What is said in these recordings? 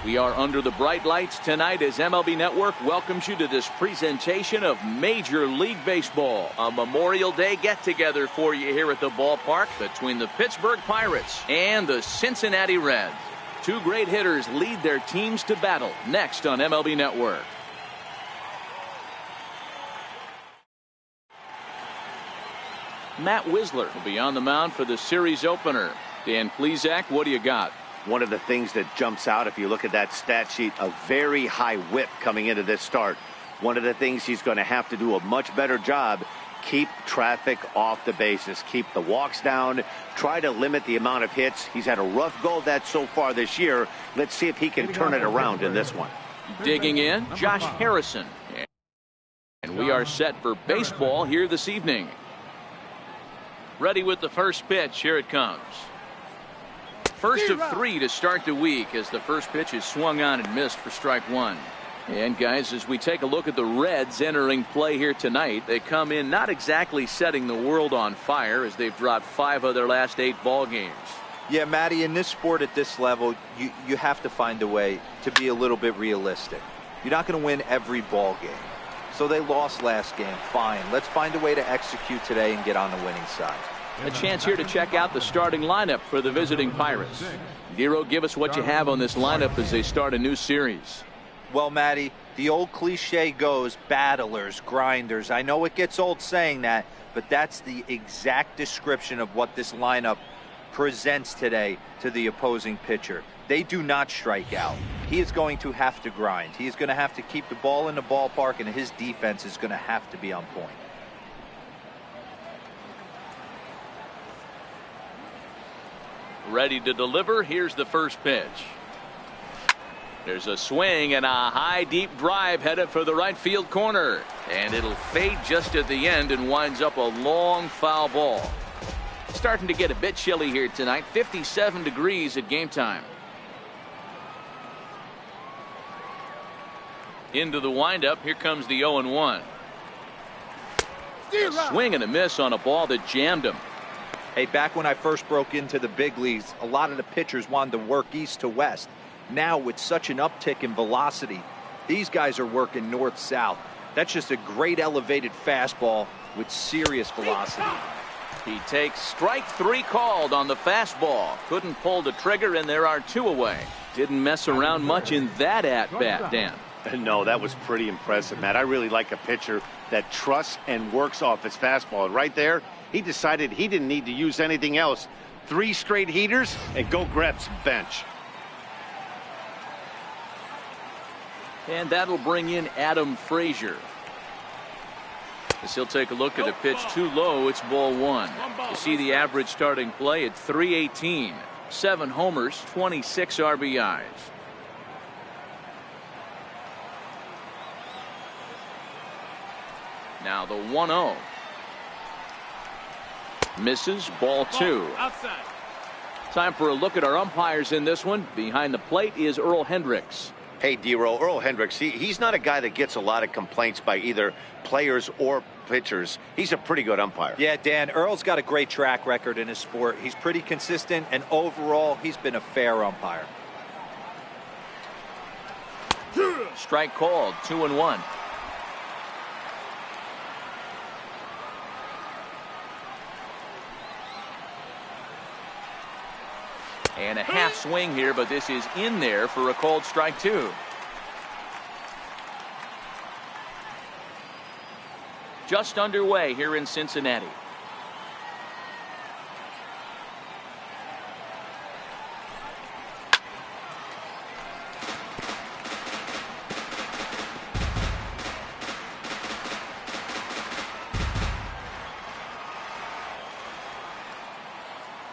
We are under the bright lights tonight as MLB Network welcomes you to this presentation of Major League Baseball. A Memorial Day get-together for you here at the ballpark between the Pittsburgh Pirates and the Cincinnati Reds. Two great hitters lead their teams to battle next on MLB Network. Matt Wisler will be on the mound for the series opener. Dan Plesac, what do you got? One of the things that jumps out, if you look at that stat sheet, a very high whip coming into this start. One of the things he's going to have to do a much better job, keep traffic off the bases, keep the walks down, try to limit the amount of hits. He's had a rough go of that so far this year. Let's see if he can turn it around in this one. Digging in, Josh Harrison. And we are set for baseball here this evening. Ready with the first pitch. Here it comes. First of three to start the week as the first pitch is swung on and missed for strike one. And guys, as we take a look at the Reds entering play here tonight, they come in not exactly setting the world on fire as they've dropped 5 of their last 8 ball games. Yeah, Matty, in this sport at this level, you have to find a way to be a little bit realistic. You're not going to win every ball game. So they lost last game. Fine. Let's find a way to execute today and get on the winning side. A chance here to check out the starting lineup for the visiting Pirates. Dero, give us what you have on this lineup as they start a new series. Well, Matty, the old cliche goes, battlers, grinders. I know it gets old saying that, but that's the exact description of what this lineup presents today to the opposing pitcher. They do not strike out. He is going to have to grind. He is going to have to keep the ball in the ballpark, and his defense is going to have to be on point. Ready to deliver. Here's the first pitch. There's a swing and a high deep drive headed for the right field corner, and it'll fade just at the end and winds up a long foul ball. Starting to get a bit chilly here tonight. 57 degrees at game time. Into the windup. Here comes the 0-1. A swing and a miss on a ball that jammed him. Hey, back when I first broke into the big leagues, a lot of the pitchers wanted to work east to west. Now, with such an uptick in velocity, these guys are working north-south. That's just a great elevated fastball with serious velocity. He takes strike 3 called on the fastball. Couldn't pull the trigger, and there are 2 away. Didn't mess around much in that at-bat, Dan. No, that was pretty impressive, Matt. I really like a pitcher that trusts and works off his fastball. And right there, he decided he didn't need to use anything else. 3 straight heaters and go grab some bench. And that'll bring in Adam Frazier. As he'll take a look at a pitch too low, it's ball 1. You see the average starting play at .318. 7 homers, 26 RBIs. Now the 1-0. Misses, ball 2. Outside. Time for a look at our umpires in this one. Behind the plate is Earl Hendricks. Hey, Dero, Earl Hendricks, he's not a guy that gets a lot of complaints by either players or pitchers. He's a pretty good umpire. Yeah, Dan, Earl's got a great track record in his sport. He's pretty consistent, and overall, he's been a fair umpire. Strike called, 2-1. And a half swing here, but this is in there for a called strike 2. Just underway here in Cincinnati.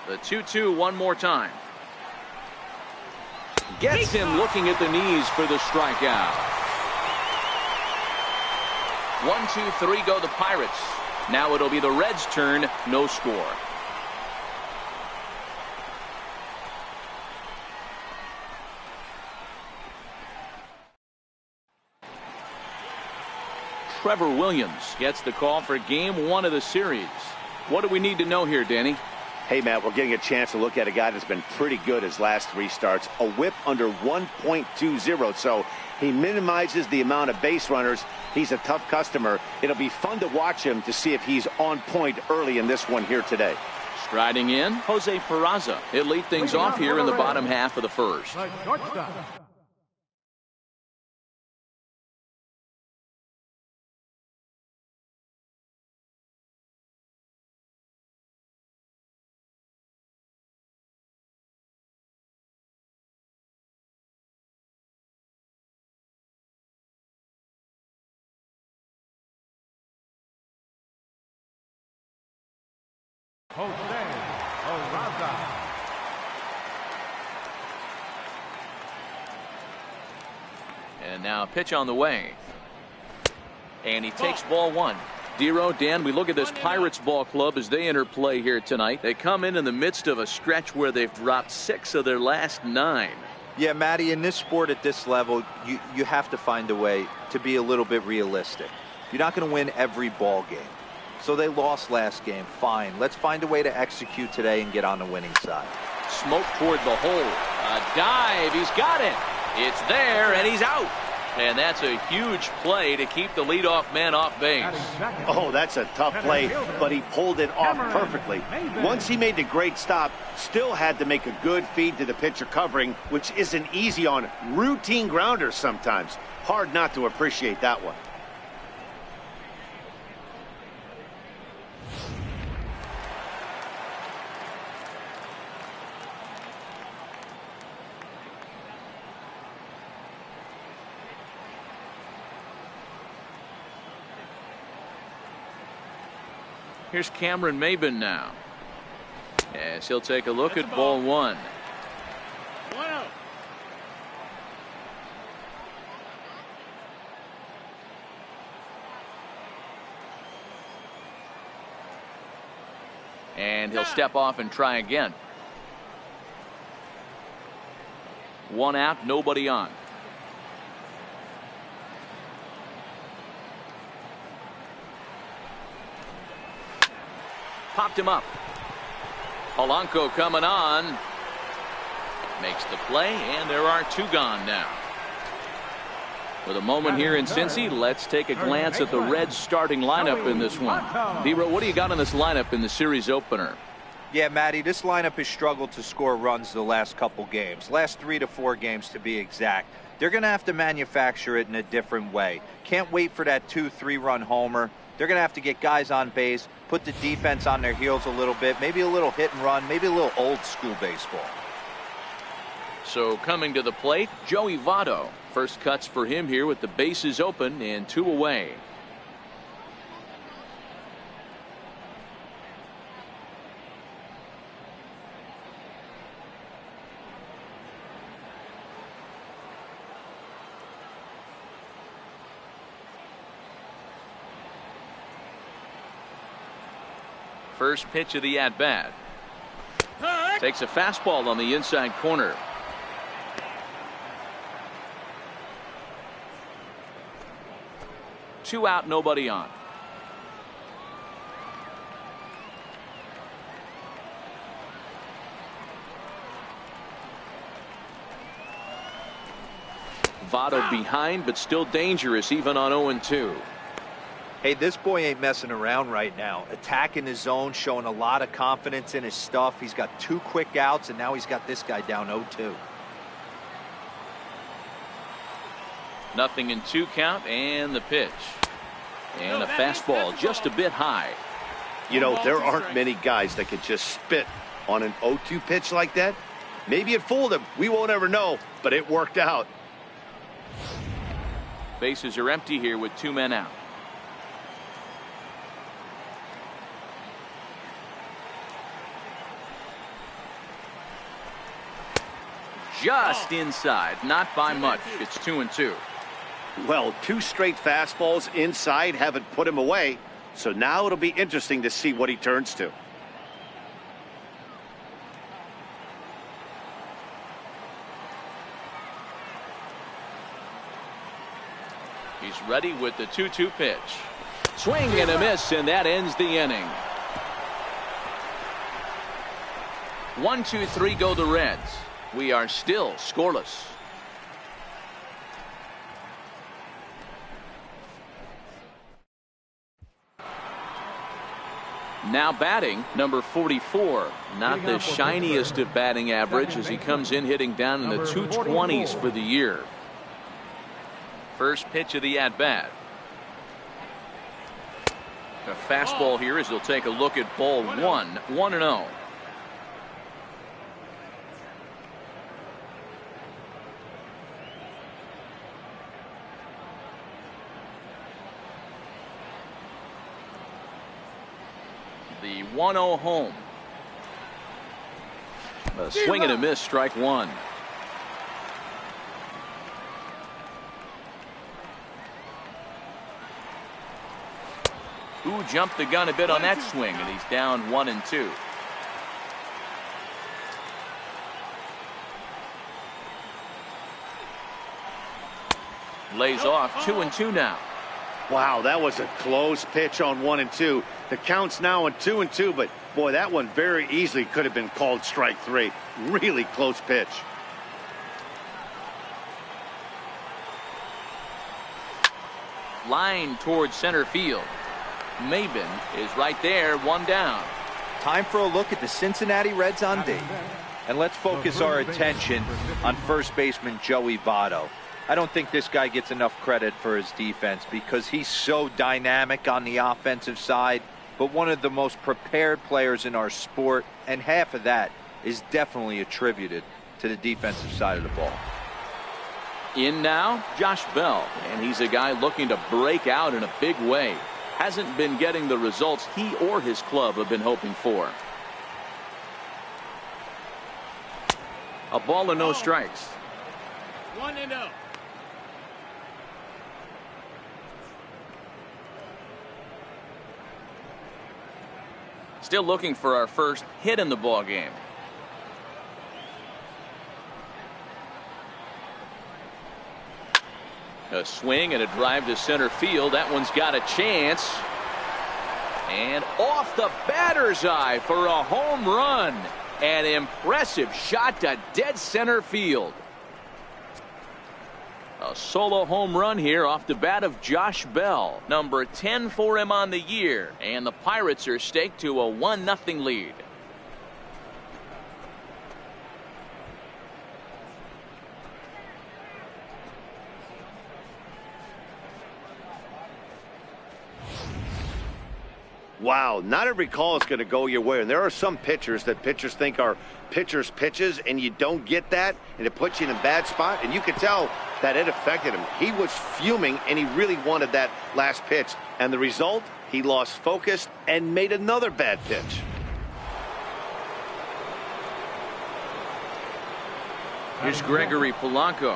The 2-2 one more time. Gets him looking at the knees for the strikeout. 1-2-3 go the Pirates. Now it'll be the Reds' turn. No score. Trevor Williams gets the call for game 1 of the series. What do we need to know here, Danny? Hey, Matt, we're getting a chance to look at a guy that's been pretty good his last 3 starts. A whip under 1.20, so he minimizes the amount of base runners. He's a tough customer. It'll be fun to watch him to see if he's on point early in this one here today. Striding in, Jose Peraza. He'll lead things off here in the bottom half of the first. And now a pitch on the way. And he takes ball 1. Dero, Dan, we look at this Pirates ball club as they enter play here tonight. They come in the midst of a stretch where they've dropped 6 of their last 9. Yeah, Matty, in this sport at this level, you have to find a way to be a little bit realistic. You're not going to win every ball game. So they lost last game. Fine. Let's find a way to execute today and get on the winning side. Smoke toward the hole. A dive. He's got it. It's there, and he's out. And that's a huge play to keep the leadoff man off base. Oh, that's a tough play, but he pulled it off perfectly. Once he made the great stop, still had to make a good feed to the pitcher covering, which isn't easy on routine grounders sometimes. Hard not to appreciate that one. Here's Cameron Maben now. Yes, he'll take a look at ball 1. And he'll step off and try again. 1 out, nobody on. Popped him up. Polanco coming on. Makes the play, and there are 2 gone now. With a moment here in Cincy, let's take a glance at the Reds starting lineup in this one. Dero, what do you got in this lineup in the series opener? Yeah, Matty, this lineup has struggled to score runs the last couple games. Last 3 to 4 games to be exact. They're going to have to manufacture it in a different way. Can't wait for that 2-3 run homer. They're going to have to get guys on base, put the defense on their heels a little bit, maybe a little hit and run, maybe a little old school baseball. So coming to the plate, Joey Votto. First cuts for him here with the bases open and 2 away. First pitch of the at-bat. Takes a fastball on the inside corner. Two out, nobody on. Votto behind, but still dangerous even on 0-2. Hey, this boy ain't messing around right now. Attacking his zone, showing a lot of confidence in his stuff. He's got 2 quick outs, and now he's got this guy down 0-2. Nothing in 2 count, and the pitch. And a fastball just a bit high. You know, there aren't many guys that could just spit on an 0-2 pitch like that. Maybe it fooled him. We won't ever know, but it worked out. Bases are empty here with 2 men out. Just inside, not by much. It's 2-2. Well, 2 straight fastballs inside haven't put him away, so now it'll be interesting to see what he turns to. He's ready with the 2-2 pitch. Swing and a miss, and that ends the inning. 1-2-3 go the Reds. We are still scoreless. Now batting, number 44. Not the shiniest of batting average as he comes in hitting down in the 220s for the year. First pitch of the at-bat. A fastball here as he'll take a look at ball 1-0. The 1-0 home. A swing and a miss, strike one. Who jumped the gun a bit on that swing, and he's down 1-2. Lays off 2-2 now. Wow, that was a close pitch on 1-2. The count's now on 2-2, but boy, that one very easily could have been called strike three. Really close pitch. Line towards center field. Maben is right there, one down. Time for a look at the Cincinnati Reds on D. And let's focus our attention on first baseman Joey Votto. I don't think this guy gets enough credit for his defense because he's so dynamic on the offensive side, but one of the most prepared players in our sport, and half of that is definitely attributed to the defensive side of the ball. In now, Josh Bell, and he's a guy looking to break out in a big way. Hasn't been getting the results he or his club have been hoping for. A ball and no strikes. 1-0. Still looking for our first hit in the ball game. A swing and a drive to center field. That one's got a chance. And off the batter's eye for a home run. An impressive shot to dead center field. A solo home run here off the bat of Josh Bell. Number 10 for him on the year. And the Pirates are staked to a 1-0 lead. Wow, not every call is going to go your way. And there are some pitchers that pitchers think are pitchers' pitches, and you don't get that, and it puts you in a bad spot. And you could tell that it affected him. He was fuming, and he really wanted that last pitch. And the result, he lost focus and made another bad pitch. Here's Gregory Polanco.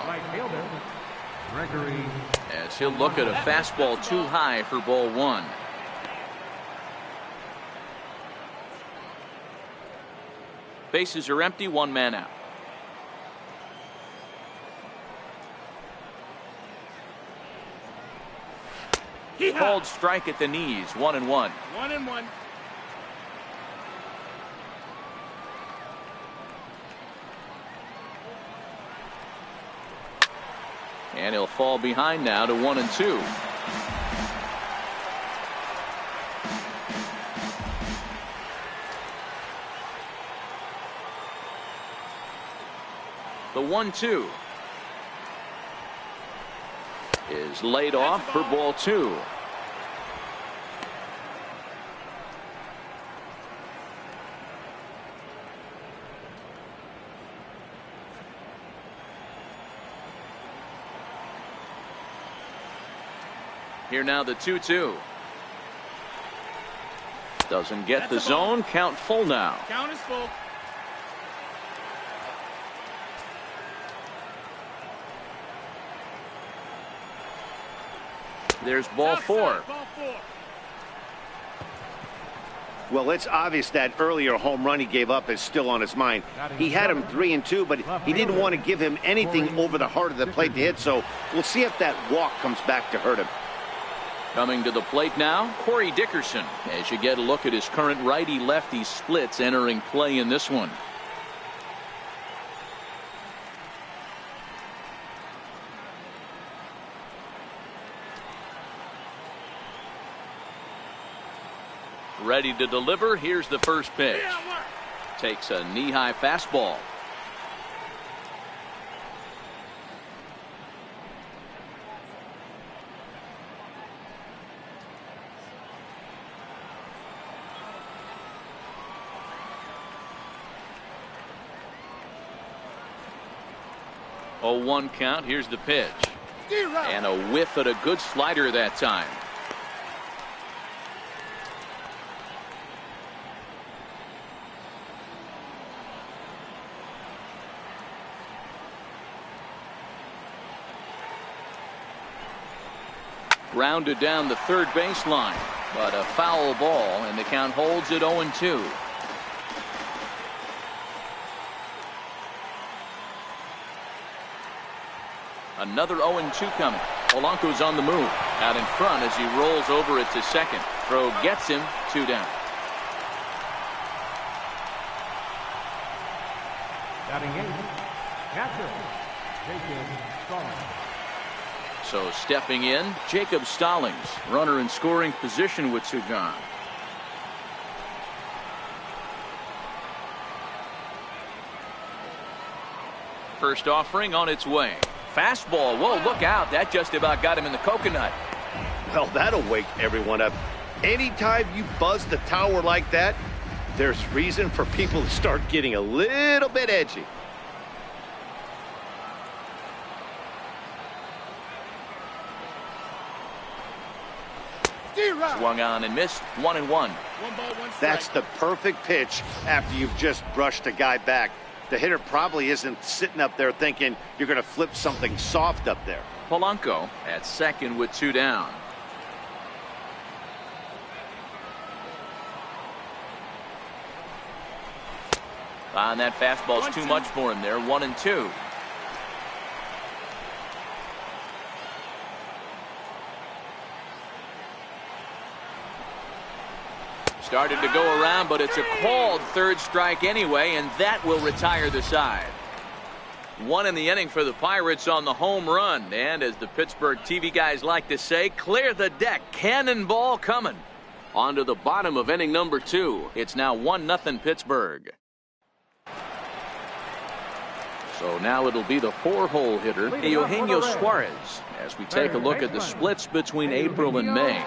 As he'll look at a fastball too high for ball one. Bases are empty, one man out. Called strike at the knees, 1-1. 1-1. And he'll fall behind now to 1-2. The 1-2 is laid off for ball two. Here now the 2-2. Doesn't get the zone. Count full now. Count is full. There's ball four. Well, it's obvious that earlier home run he gave up is still on his mind. He had him 3-2, but he didn't want to give him anything over the heart of the plate to hit, so we'll see if that walk comes back to hurt him. Coming to the plate now, Corey Dickerson. As you get a look at his current righty-lefty splits entering play in this one. Ready to deliver. Here's the first pitch. Takes a knee-high fastball. A 1 count. Here's the pitch. And a whiff at a good slider that time. Grounded down the third baseline, but a foul ball, and the count holds at 0-2. Another 0-2 coming. Polanco's on the move. Out in front as he rolls over it to second. Throw gets him. 2 down. Batting eighth, catcher, Jacob Stallings. So stepping in, Jacob Stallings. Runner in scoring position with 2 gone. First offering on its way. Fastball. Whoa, look out. That just about got him in the coconut. Well, that'll wake everyone up. Anytime you buzz the tower like that, there's reason for people to start getting a little bit edgy. Swung on and missed. 1-1. 1 ball, 1 strike. That's the perfect pitch after you've just brushed a guy back. The hitter probably isn't sitting up there thinking you're going to flip something soft up there. Polanco at second with 2 down. And that fastball's too much for him there. 1-2. Started to go around, but it's a called third strike anyway, and that will retire the side. 1 in the inning for the Pirates on the home run. And as the Pittsburgh TV guys like to say, clear the deck. Cannonball coming. On to the bottom of inning number 2. It's now 1-0 Pittsburgh. So now it'll be the 4-hole hitter, Eugenio Suarez, as we take a look at the splits between April and May.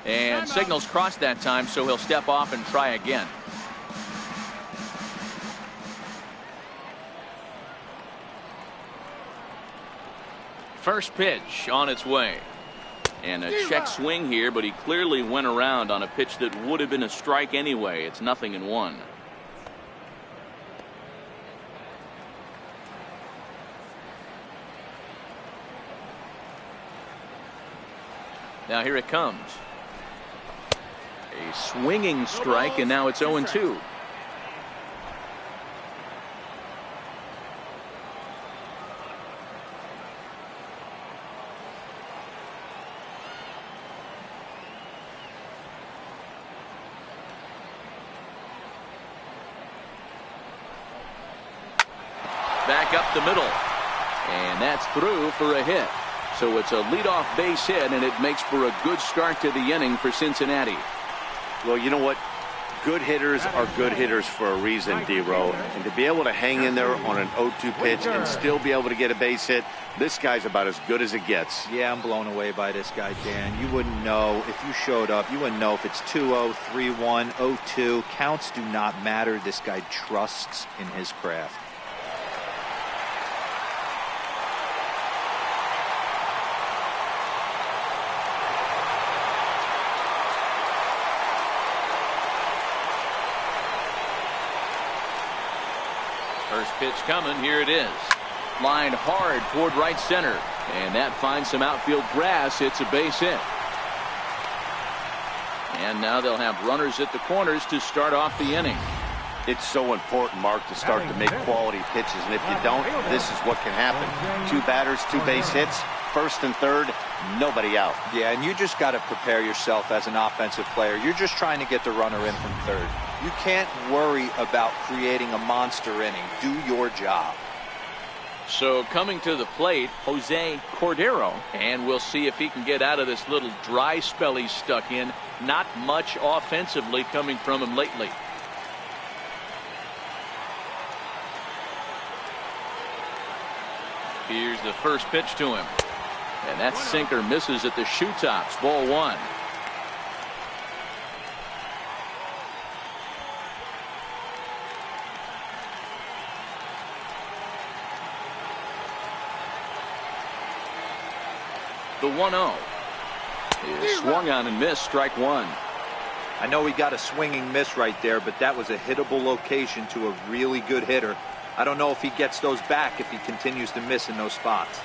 And signals crossed that time, so he'll step off and try again. First pitch on its way. And a check swing here, but he clearly went around on a pitch that would have been a strike anyway. It's 0-1. Now here it comes. A swinging strike, and now it's 0-2. Back up the middle. And that's through for a hit. So it's a leadoff base hit, and it makes for a good start to the inning for Cincinnati. Well, you know what? Good hitters are good hitters for a reason, D-Row. And to be able to hang in there on an 0-2 pitch and still be able to get a base hit, this guy's about as good as it gets. Yeah, I'm blown away by this guy, Dan. You wouldn't know if you showed up. You wouldn't know if it's 2-0, 3-1, 0-2. Counts do not matter. This guy trusts in his craft. First pitch coming. Here it is. Lined hard toward right center. And that finds some outfield grass. It's a base hit. And now they'll have runners at the corners to start off the inning. It's so important, Mark, to start to make quality pitches, and if you don't, this is what can happen. 2 batters, 2 base hits, first and third, nobody out. Yeah, and you just got to prepare yourself as an offensive player. You're just trying to get the runner in from third. You can't worry about creating a monster inning. Do your job. So coming to the plate, Jose Cordero, and we'll see if he can get out of this little dry spell he's stuck in. Not much offensively coming from him lately. Here's the first pitch to him. And that sinker misses at the shoe tops. Ball 1. The 1-0 is swung on and missed. Strike 1. I know he got a swinging miss right there, but that was a hittable location to a really good hitter. I don't know if he gets those back if he continues to miss in those spots.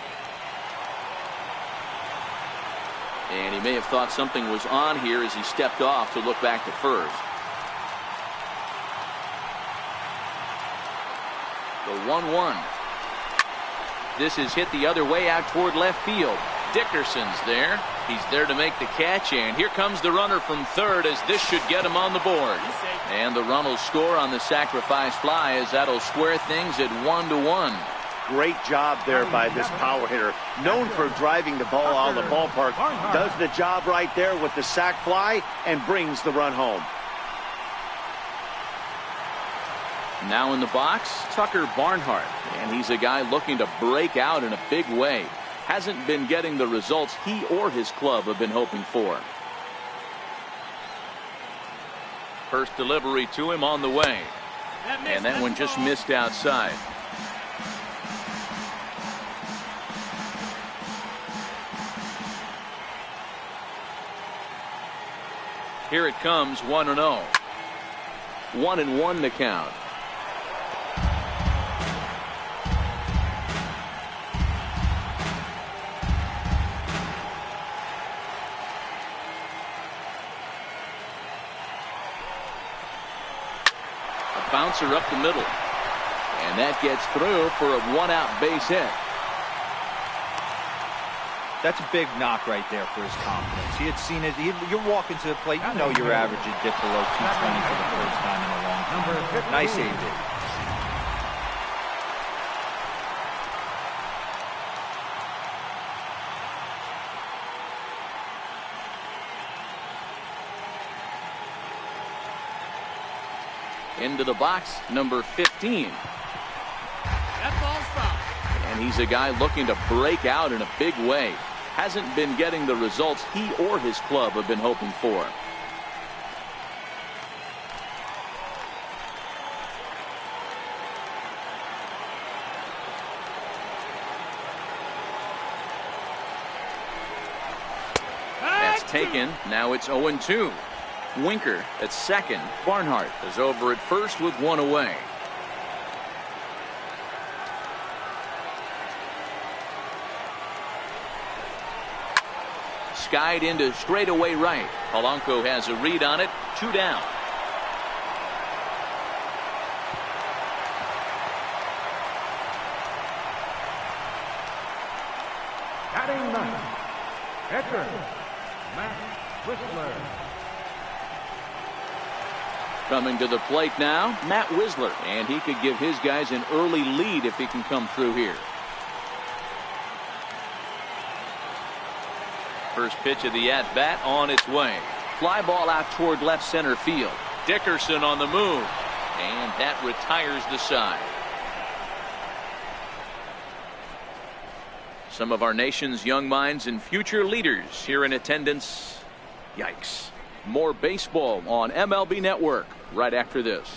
And he may have thought something was on here as he stepped off to look back to first. The 1-1. This is hit the other way out toward left field. Dickerson's there. He's there to make the catch, and here comes the runner from third as this should get him on the board. And the run will score on the sacrifice fly as that'll square things at 1-1. Great job there by this power hitter. Known for driving the ball out of the ballpark. Does the job right there with the sac fly and brings the run home. Now in the box, Tucker Barnhart. And he's a guy looking to break out in a big way. Hasn't been getting the results he or his club have been hoping for. First delivery to him on the way. And that one just missed outside. Here it comes, 1-0. 1-1 to count. Bouncer up the middle, and that gets through for a 1-out base hit. That's a big knock right there for his confidence. He had seen it. You're walking to the plate. You know your average had dipped below 220 for the first time in a long time. Nice AB. Into the box, number 15. That ball's foul. And he's a guy looking to break out in a big way. Hasn't been getting the results he or his club have been hoping for. That's taken. Now it's 0-2. Winker at second. Barnhart is over at first with 1 away. Skied into straightaway right. Polanco has a read on it. 2 down. Batting ninth, catcher, Matt Whistler. Coming to the plate now, Matt Whistler, and he could give his guys an early lead if he can come through here. First pitch of the at-bat on its way. Fly ball out toward left center field. Dickerson on the move, and that retires the side. Some of our nation's young minds and future leaders here in attendance. Yikes. More baseball on MLB Network right after this.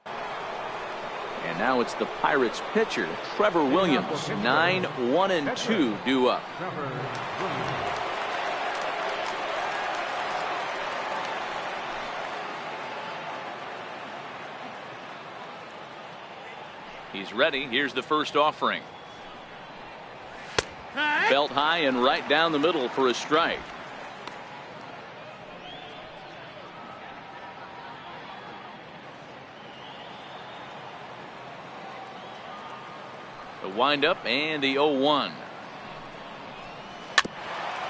And now it's the Pirates pitcher, Trevor Williams. 9-1-2 due up. He's ready. Here's the first offering. Belt high and right down the middle for a strike. The windup and the 0-1.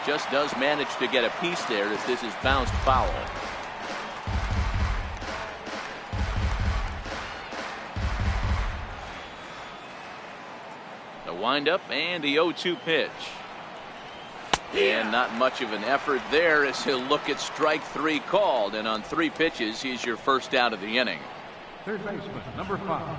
Just does manage to get a piece there as this is bounced foul. The windup and the 0-2 pitch. And not much of an effort there as he'll look at strike 3 called, and on 3 pitches he's your first out of the inning. Third baseman, number 5.